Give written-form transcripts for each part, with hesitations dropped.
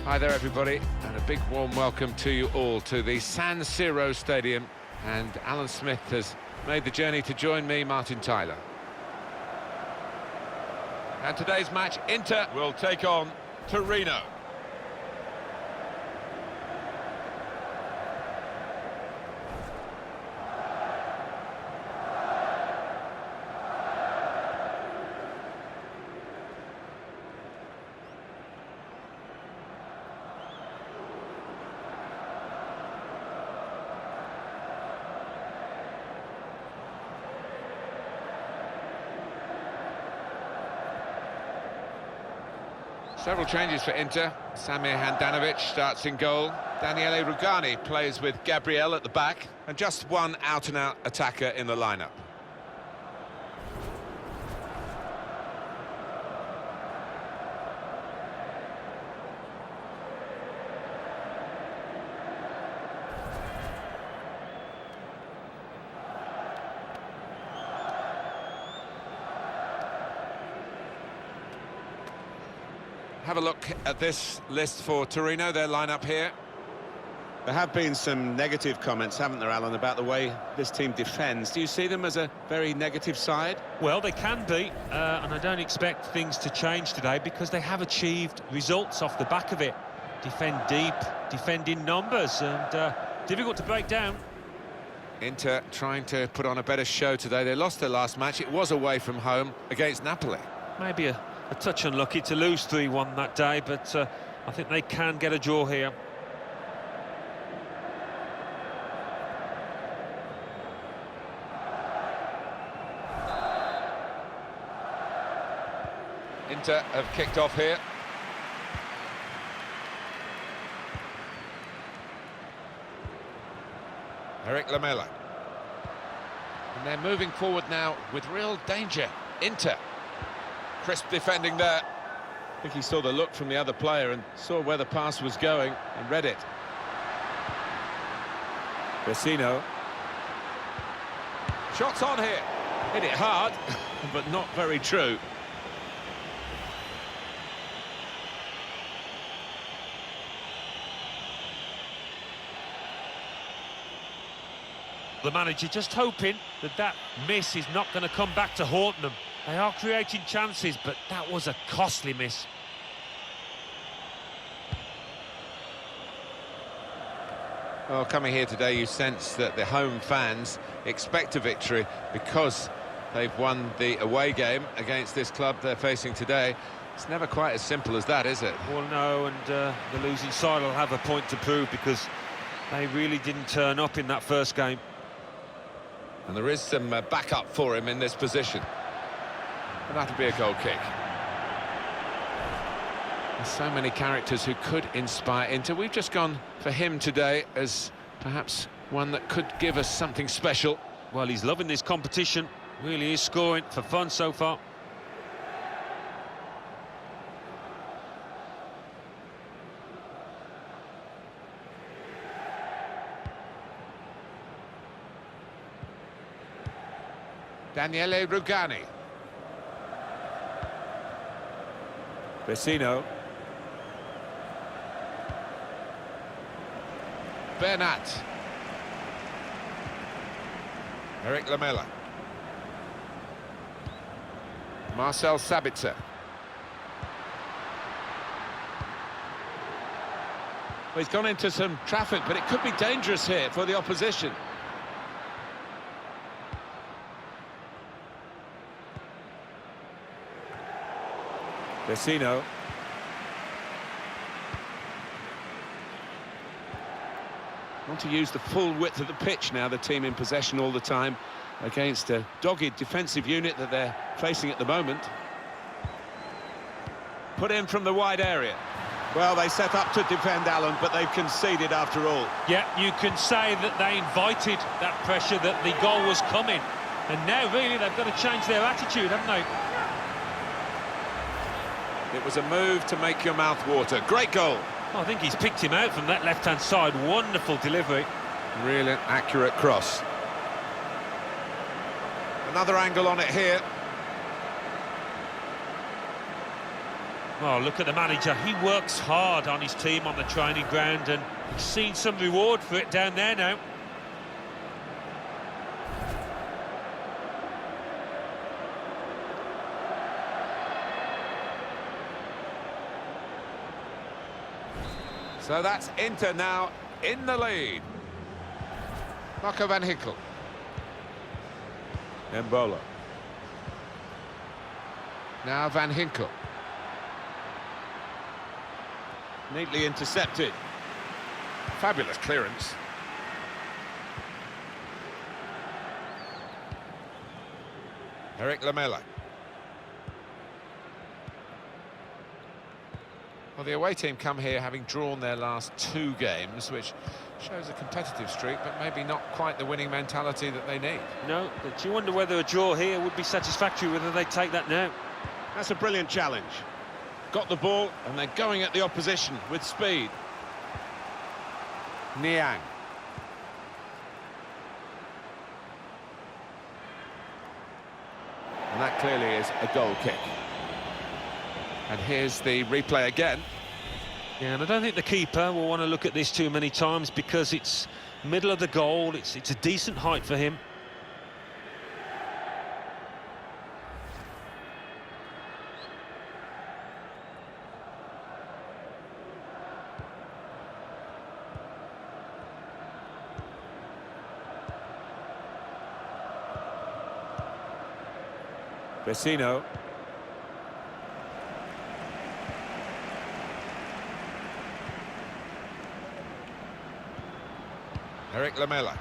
Hi there everybody, and a big warm welcome to you all to the San Siro Stadium, and Alan Smith has made the journey to join me, Martin Tyler. And today's match, Inter will take on Torino. Several changes for Inter. Samir Handanovic starts in goal. Daniele Rugani plays with Gabriel at the back. And just one out-and-out attacker in the lineup. Have a look at this list for Torino, their lineup here. There have been some negative comments, haven't there, Alan, about the way this team defends. Do you see them as a very negative side? Well, they can be, and I don't expect things to change today because they have achieved results off the back of it. Defend deep, defend in numbers, and difficult to break down. Inter trying to put on a better show today. They lost their last match. It was away from home against Napoli. Maybe a touch unlucky to lose 3-1 that day, but I think they can get a draw here. Inter have kicked off here. Eric Lamela. And they're moving forward now with real danger. Inter. Crisp defending there. I think he saw the look from the other player and saw where the pass was going and read it. Vecino. Shots on here. Hit it hard, but not very true. The manager just hoping that that miss is not going to come back to haunt them. They are creating chances, but that was a costly miss. Well, coming here today, you sense that the home fans expect a victory because they've won the away game against this club they're facing today. It's never quite as simple as that, is it? Well, no, and the losing side will have a point to prove because they really didn't turn up in that first game. And there is some backup for him in this position. And that'll be a goal kick. There's so many characters who could inspire Inter. We've just gone for him today as perhaps one that could give us something special. Well, he's loving this competition. Really is scoring for fun so far. Daniele Rugani. Vecino. Bernat. Eric Lamela. Marcel Sabitzer. Well, he's gone into some traffic, but it could be dangerous here for the opposition. Vecino. Want to use the full width of the pitch now, the team in possession all the time against a dogged defensive unit that they're facing at the moment. Put in from the wide area. Well, they set up to defend, Alan, but they've conceded after all. Yeah, you can say that they invited that pressure, that the goal was coming. And now, really, they've got to change their attitude, haven't they? It was a move to make your mouth water. Great goal. Oh, I think he's picked him out from that left-hand side. Wonderful delivery. Really accurate cross. Another angle on it here. Oh, look at the manager. He works hard on his team on the training ground, and he's seen some reward for it down there now. So that's Inter now in the lead. Marco van Ginkel. Embolo. Now Van Ginkel. Neatly intercepted. Fabulous clearance. Eric Lamela. Well, the away team come here having drawn their last 2 games, which shows a competitive streak, but maybe not quite the winning mentality that they need. No, but you wonder whether a draw here would be satisfactory, whether they take that now. That's a brilliant challenge. Got the ball, and they're going at the opposition with speed. Niang. And that clearly is a goal kick. And here's the replay again. Yeah, and I don't think the keeper will want to look at this too many times, because it's middle of the goal, it's a decent height for him. Vecino. Eric Lamela.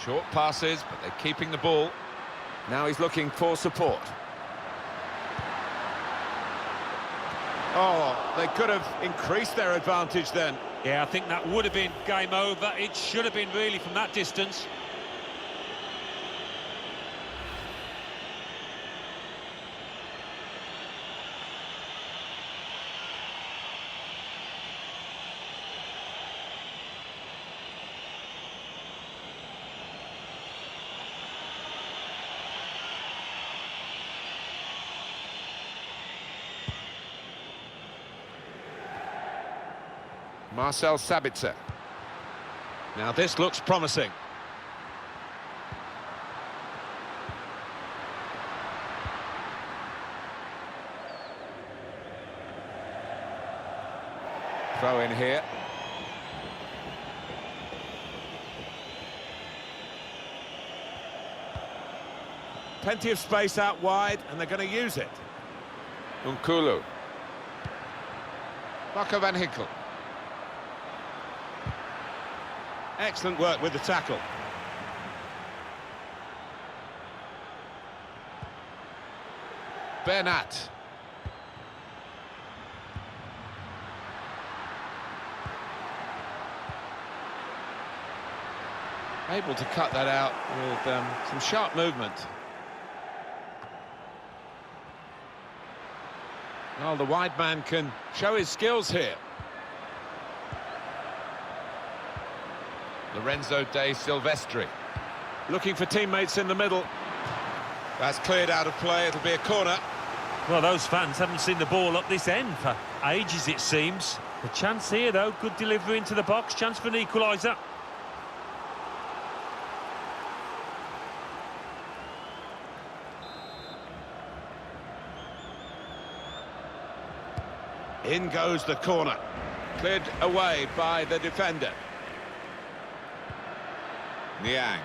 Short passes, but they're keeping the ball. Now he's looking for support. Oh, they could have increased their advantage then. Yeah, I think that would have been game over. It should have been, really, from that distance. Marcel Sabitzer. Now this looks promising. Throw in here. Plenty of space out wide, and they're going to use it. Nkulu. Marco van Ginkel. Excellent work with the tackle. Bernat. Able to cut that out with some sharp movement. Well, the wide man can show his skills here. Lorenzo De Silvestri. Looking for teammates in the middle. That's cleared out of play. It'll be a corner. Well, those fans haven't seen the ball up this end for ages, it seems. The chance here, though, good delivery into the box, chance for an equaliser. In goes the corner. Cleared away by the defender. Niang.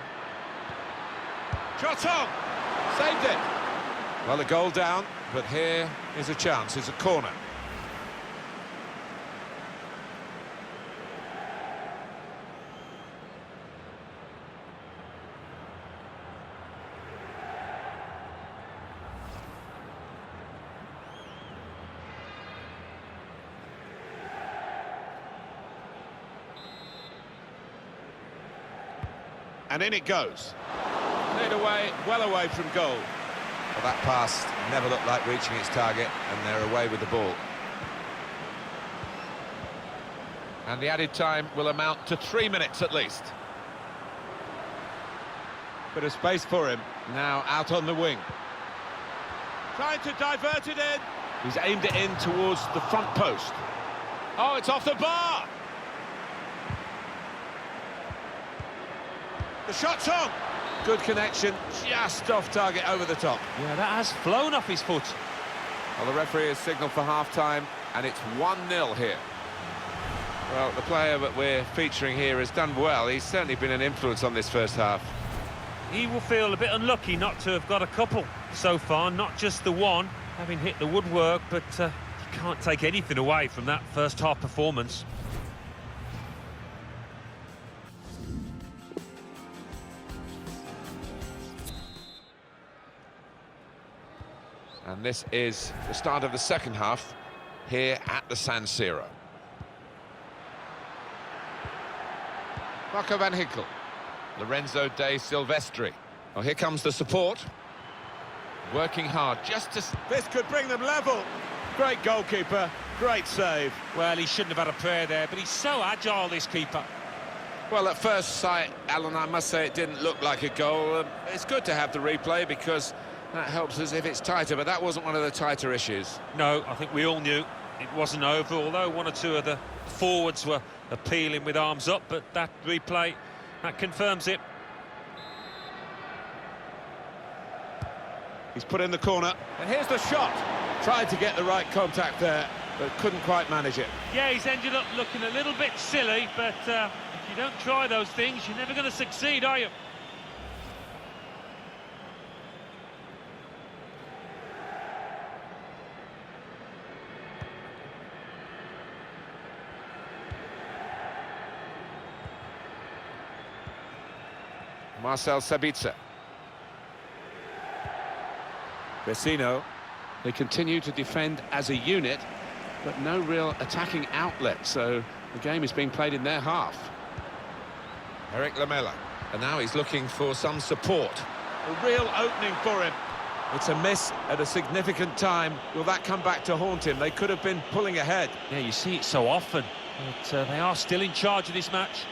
Shot on! Saved it! Well, a goal down, but here is a chance. It's a corner. And in it goes. Cleared away, well away from goal. Well, that pass never looked like reaching its target, and they're away with the ball. And the added time will amount to 3 minutes at least. Bit of space for him. Now out on the wing. Trying to divert it in. He's aimed it in towards the front post. Oh, it's off the bar! The shot's on! Good connection, just off target over the top. Yeah, that has flown off his foot. Well, the referee has signalled for half-time, and it's 1-0 here. Well, the player that we're featuring here has done well. He's certainly been an influence on this first half. He will feel a bit unlucky not to have got a couple so far, not just the one, having hit the woodwork, but you can't take anything away from that first half performance. And this is the start of the second half here at the San Siro. Marco van Ginkel. Lorenzo de Silvestri. Oh, here comes the support. Working hard just to... This could bring them level. Great goalkeeper, great save. Well, he shouldn't have had a prayer there, but he's so agile, this keeper. Well, at first sight, Alan, I must say it didn't look like a goal. It's good to have the replay because that helps us if it's tighter, but that wasn't one of the tighter issues. No, I think we all knew it wasn't over, although one or two of the forwards were appealing with arms up, but that replay, that confirms it. He's put in the corner, and here's the shot. Tried to get the right contact there, but couldn't quite manage it. Yeah, he's ended up looking a little bit silly, but if you don't try those things, you're never going to succeed, are you? Marcel Sabitzer. Vecino. They continue to defend as a unit, but no real attacking outlet, so the game is being played in their half. Eric Lamela. And now he's looking for some support. A real opening for him. It's a miss at a significant time. Will that come back to haunt him? They could have been pulling ahead. Yeah, you see it so often, but they are still in charge of this match.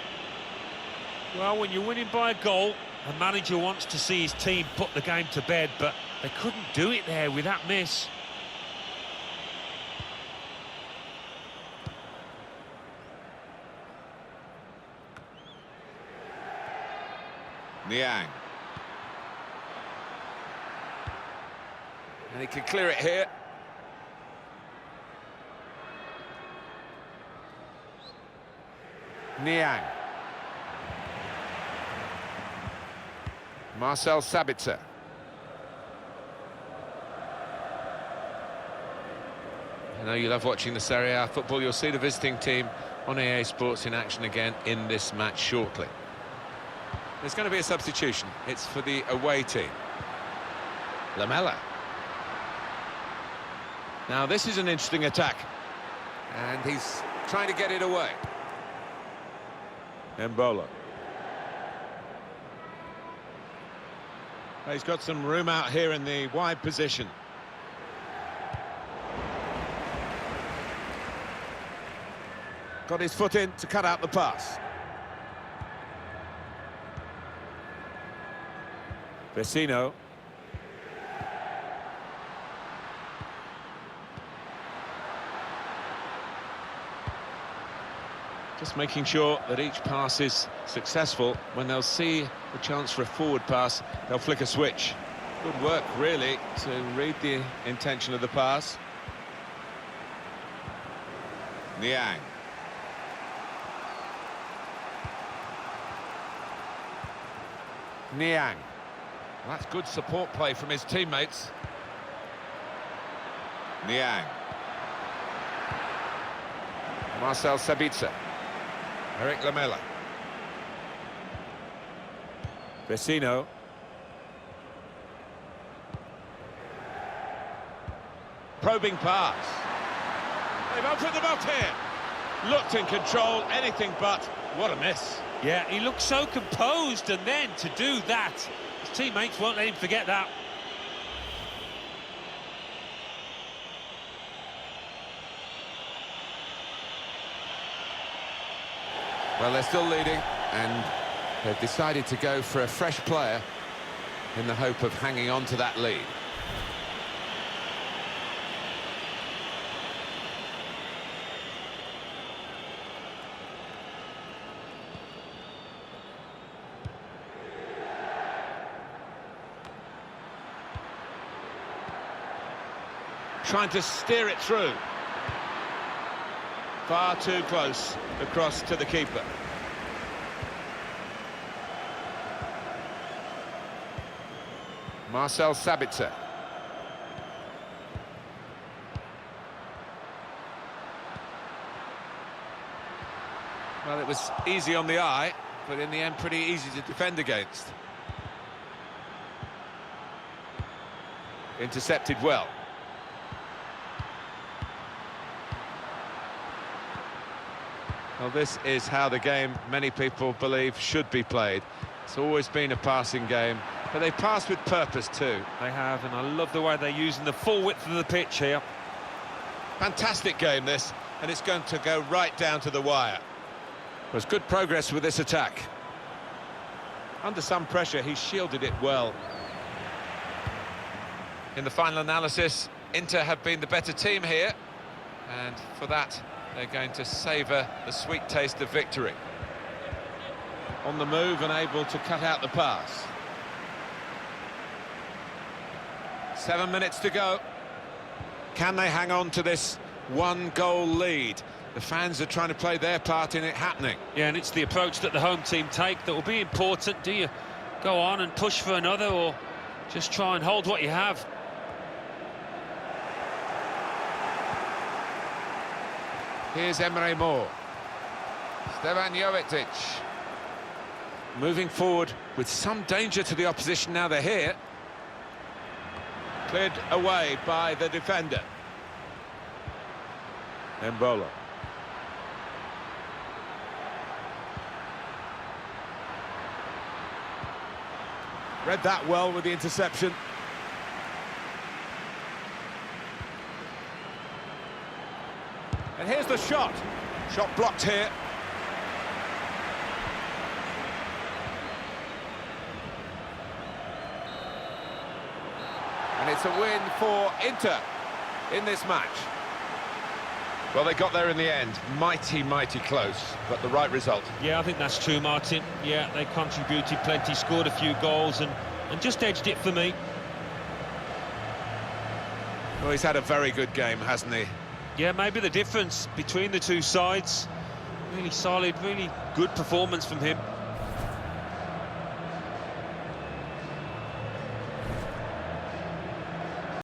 Well, when you're winning by a goal, the manager wants to see his team put the game to bed, but they couldn't do it there with that miss. Niang. And he can clear it here. Niang. Marcel Sabitzer. I know you love watching the Serie A football. You'll see the visiting team on EA Sports in action again in this match shortly. There's going to be a substitution. It's for the away team. Lamela. Now this is an interesting attack. And he's trying to get it away. Mbola. He's got some room out here in the wide position. Got his foot in to cut out the pass. Vecino. Just making sure that each pass is successful. When they'll see a chance for a forward pass, they'll flick a switch. Good work, really, to read the intention of the pass. Niang. Niang. Well, that's good support play from his teammates. Niang. Marcel Sabitzer. Eric Lamela. Vecino. Probing pass. They've opened them up here. Looked in control, anything but. What a miss. Yeah, he looked so composed, and then to do that, his teammates won't let him forget that. Well, they're still leading, and they've decided to go for a fresh player in the hope of hanging on to that lead. trying to steer it through. Far too close across to the keeper. Marcel Sabitzer. Well, it was easy on the eye, but in the end pretty easy to defend against. Intercepted well. Well, this is how the game, many people believe, should be played. It's always been a passing game, but they pass with purpose too. They have, and I love the way they're using the full width of the pitch here. Fantastic game, this, and it's going to go right down to the wire. There's good progress with this attack. Under some pressure, he shielded it well. In the final analysis, Inter have been the better team here, and for that, they're going to savour the sweet taste of victory. On the move and able to cut out the pass. 7 minutes to go. Can they hang on to this one-goal lead? The fans are trying to play their part in it happening. Yeah, and it's the approach that the home team take that will be important. Do you go on and push for another, or just try and hold what you have? Here's Emre Moore. Stevan Jovetic. Moving forward with some danger to the opposition now they're here. Cleared away by the defender. Embolo. Read that well with the interception. And here's the shot. Shot blocked here. And it's a win for Inter in this match. Well, they got there in the end. Mighty, mighty close, but the right result. Yeah, I think that's true, Martin. Yeah, they contributed plenty, scored a few goals and just edged it for me. Well, he's had a very good game, hasn't he? Yeah, maybe the difference between the two sides. Really solid, really good performance from him.